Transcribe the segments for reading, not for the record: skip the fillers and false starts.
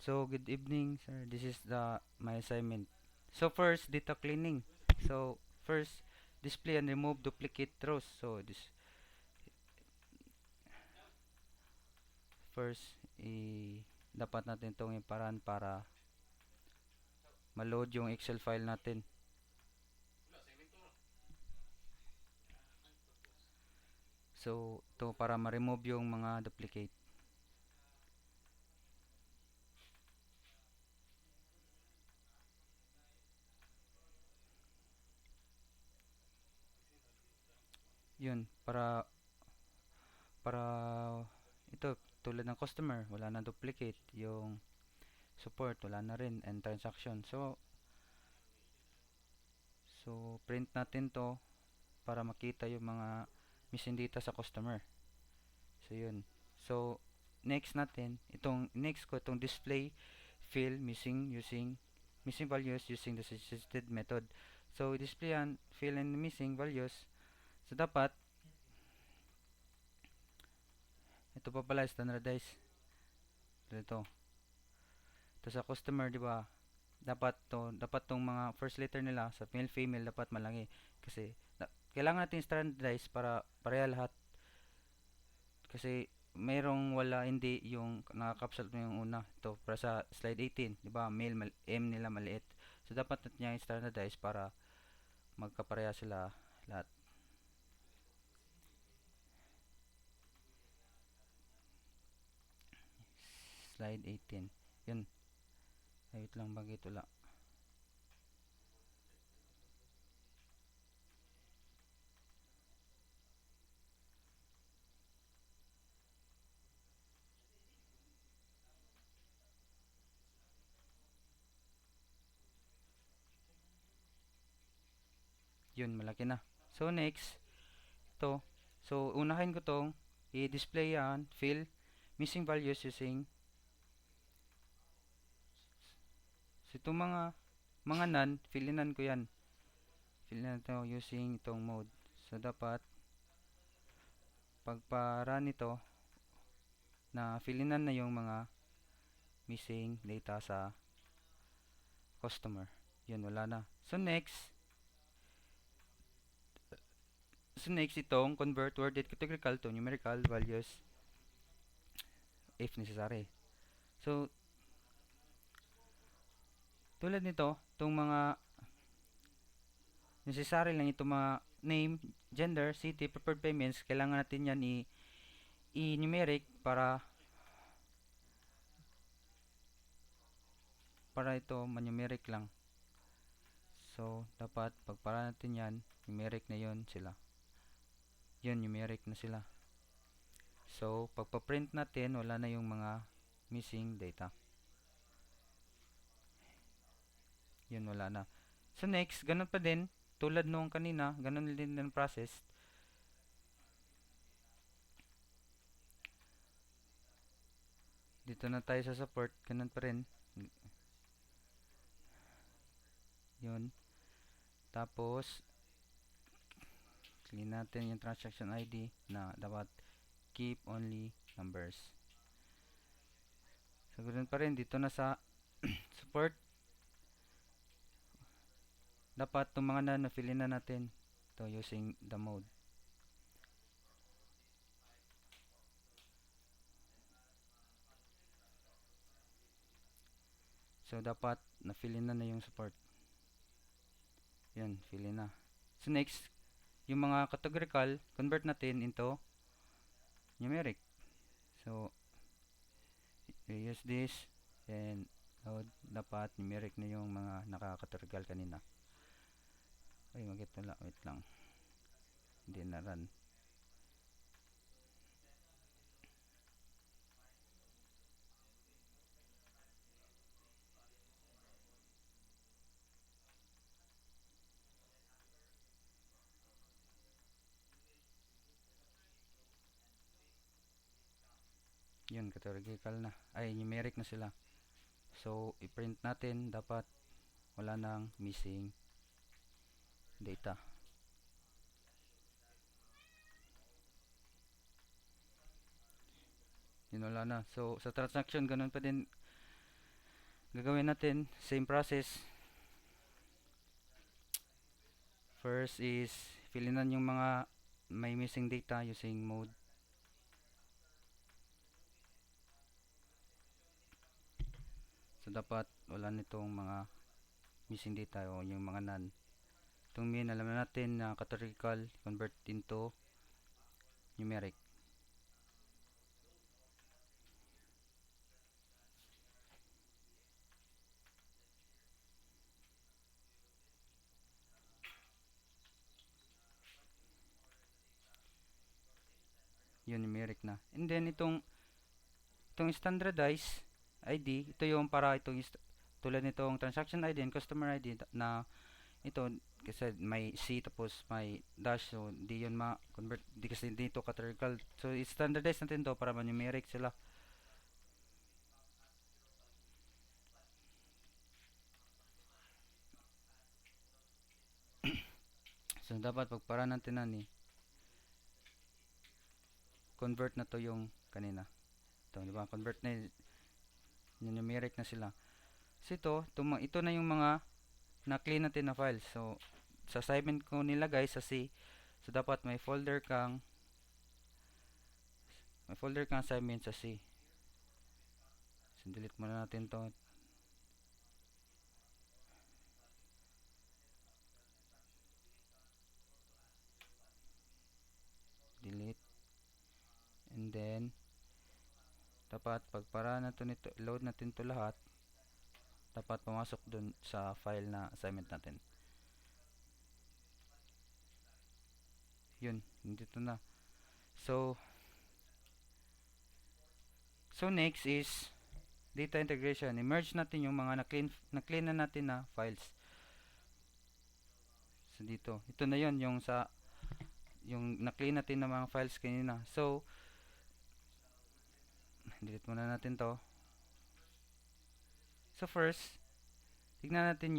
So, good evening, sir. This is the my assignment. So, first, data cleaning. So, first, display and remove duplicate rows. So, this first, dapat natin itong iparaan para ma-load yung Excel file natin. So, ito para ma-remove yung mga duplicate. Yun, para ito tulad ng customer, wala na duplicate. Yung support, wala na rin. And transaction. So print natin to para makita yung mga missing data sa customer. So yun. So next natin, next ko itong display fill missing values using the suggested method. So display and fill and missing values. So dapat ito pa pala standardize. Ito. Ito sa customer, di ba? Dapat tong mga first letter nila sa male female dapat malaki kasi kailangan natin standardize para pareha lahat. Kasi mayroong wala hindi yung nakakapsal mo yung una. Ito para sa slide 18, 'di ba? M nila maliit. So dapat natin yung standardize para magkapareha sila lahat. Slide 18. Yun. Wait lang bagit wala. Yun, malaki na. So next, ito. So unahin ko tong i-display yan, fill missing values using so itong mga none, fillinan ko yan. Fillinan to using itong mode. So dapat pagpara nito na fillinan na yung mga missing data sa customer. Yun, wala na. So next itong convert worded categorical to numerical values if necessary. So, tulad nito, itong mga necessary lang itong mga name, gender, city, preferred payments, kailangan natin yan i-numeric para ito manumeric lang. So, dapat pagpara natin yan, numeric na yon sila. Yun, numeric na sila. So, pagpa-print natin, wala na yung mga missing data. Yun, wala na. So, next, ganun pa din. Tulad nung kanina, ganun din ang process. Dito na tayo sa support, ganun pa rin. Yun. Tapos, clean natin yung transaction ID na dapat keep only numbers. So, ganun pa rin. Dito na sa support, dapat itong mga na-fill na natin to using the mode. So, dapat na-fill na yung support. Yan, fill na. So, next, yung mga categorical, convert natin into numeric. So, use this and load. Dapat numeric na yung mga naka-categorical kanina. Ay, wala. Wait lang. Hindi na run. Yun, categorical na. Ay, numeric na sila. So, i-print natin. Dapat wala nang missing data. Yun, wala na. So, sa transaction, ganun pa din. gagawin natin same process. First is fill in yung mga may missing data using mode. So dapat wala nitong mga missing data o yung mga none. Itong min alam na natin na categorical convert into numeric. Yun numeric na. And then itong standardized ID, ito yung para tulad nitong transaction ID and customer ID na ito kasi may C tapos may dash, so di yun ma-convert di kasi dito categorical, so standardize natin to para ma-numeric sila. So dapat pagpara natin na ni convert na to yung kanina ito, di ba, convert na numeric na sila. So ito na yung mga na-clean natin na files. So sa assignment ko nilagay sa C, so dapat may folder kang assignment sa C. So delete muna natin to. Delete. And then dapat pagpara na to nito, load natin to lahat, dapat pumasok dun sa file na assignment natin. Yun, dito na. So next is data integration. I-merge natin yung mga na-clean na natin na files. So dito, ito na yun yung na-clean natin na mga files kanina. So delete muna natin to. So first, tignan natin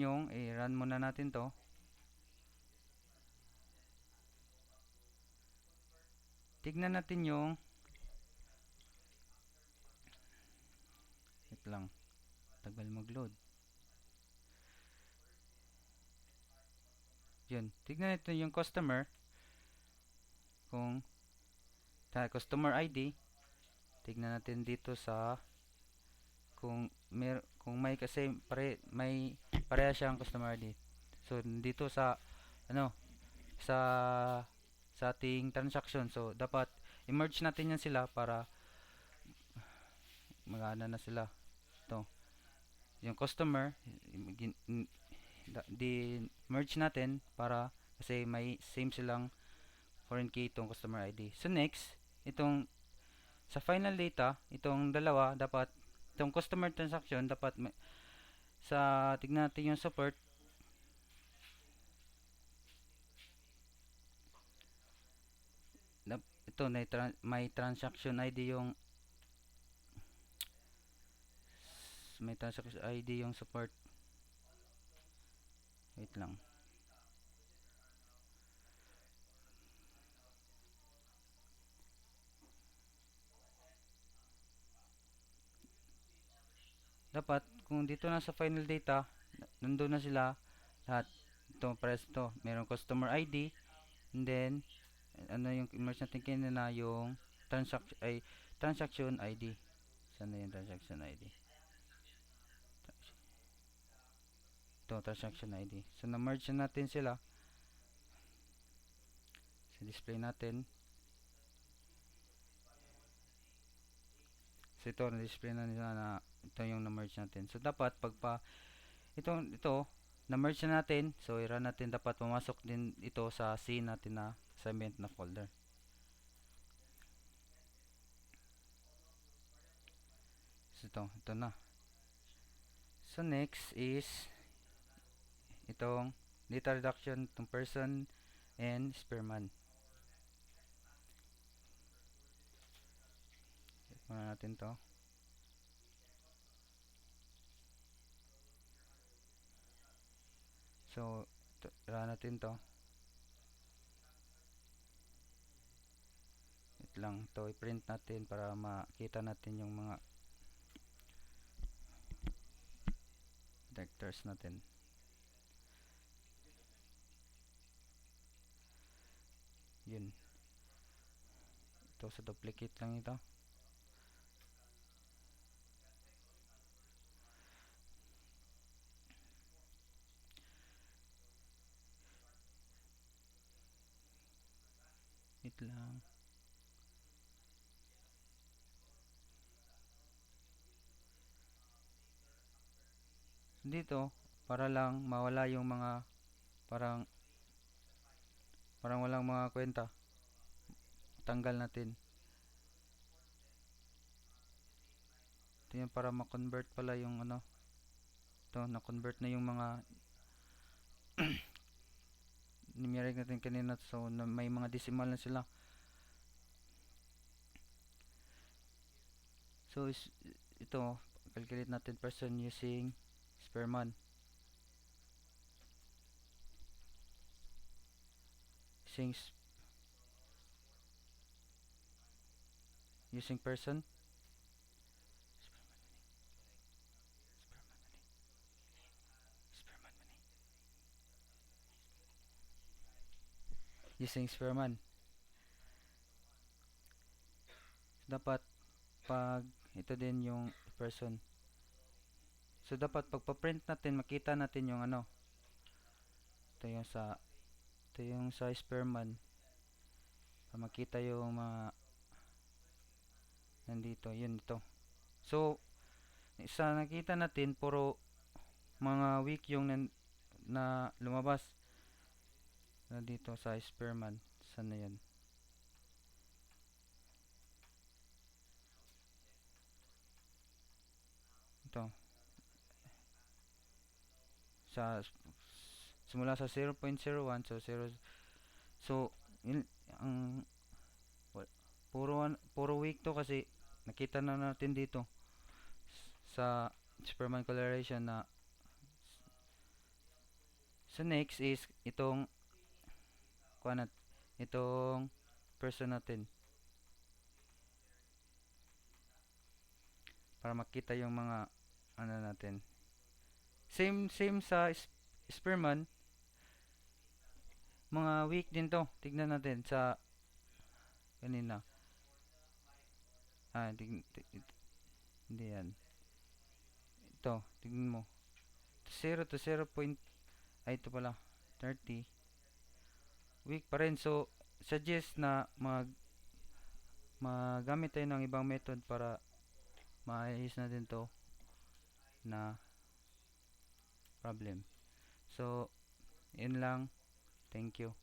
run muna natin to. Tignan natin wait lang, tagal mag-load. Yun, tignan natin yung customer, kung customer ID, tignan natin dito sa kung may kasi may pareha siyang customer ID. So dito sa sa ating transaction, so dapat i-merge natin yan sila para magana na sila. Ito yung customer, di merge natin para kasi may same silang foreign key itong customer ID. So next, itong sa final data, itong dalawa dapat, itong customer transaction dapat tignan natin yung support. Ito may transaction ID yung support. Wait lang. Dapat kung dito na sa final data, nandun na sila lahat. Ito, press to. Merong customer ID, and then yung immerse natin kanina yung transaction ID. Sana yung transaction ID? Ito, transaction ID. So na-merge na natin sila. So display natin. So ito, na-display na nila na ito yung na-merge natin. So dapat ito na-merge na natin. So i-run natin, dapat pumasok din ito sa C natin na assignment na folder. So ito na. So next is itong data reduction, itong person and spearman. Check muna natin to. So run natin to. Wait lang, to i-print natin para makita natin yung mga letters natin. Yun. Ito sa duplicate lang ito. Wait lang. Dito, para lang mawala yung mga parang parang walang mga kwenta. Tanggal natin. Ito yung para ma-convert pala yung ano. Ito, na-convert na yung mga numeric natin kanina. So, may mga decimal na sila. So, ito, calculate natin person using Spearman. Using person. Using Spearman. Dapat pag ito din yung person. So dapat pagpa-print natin makita natin yung ano. Ito yung sa Spearman. Para makita yung mga nandito, yun ito. So sa nakita natin puro mga week yung na lumabas na dito sa Spearman. Saan na yan? Ito. Sa simula sa 0.01 so 0 so yun, ang puro week to kasi nakita na natin dito sa Superman coloration na so next is itong kuanat itong person natin para makita yung mga ano natin same sa Superman mga week din to tignan natin sa kanina hindi yan ito tignan mo 0 to 0 point ay ito pala 30 week pa rin so suggest na magamit tayo ng ibang method para maayos natin to na problem so yun lang thank you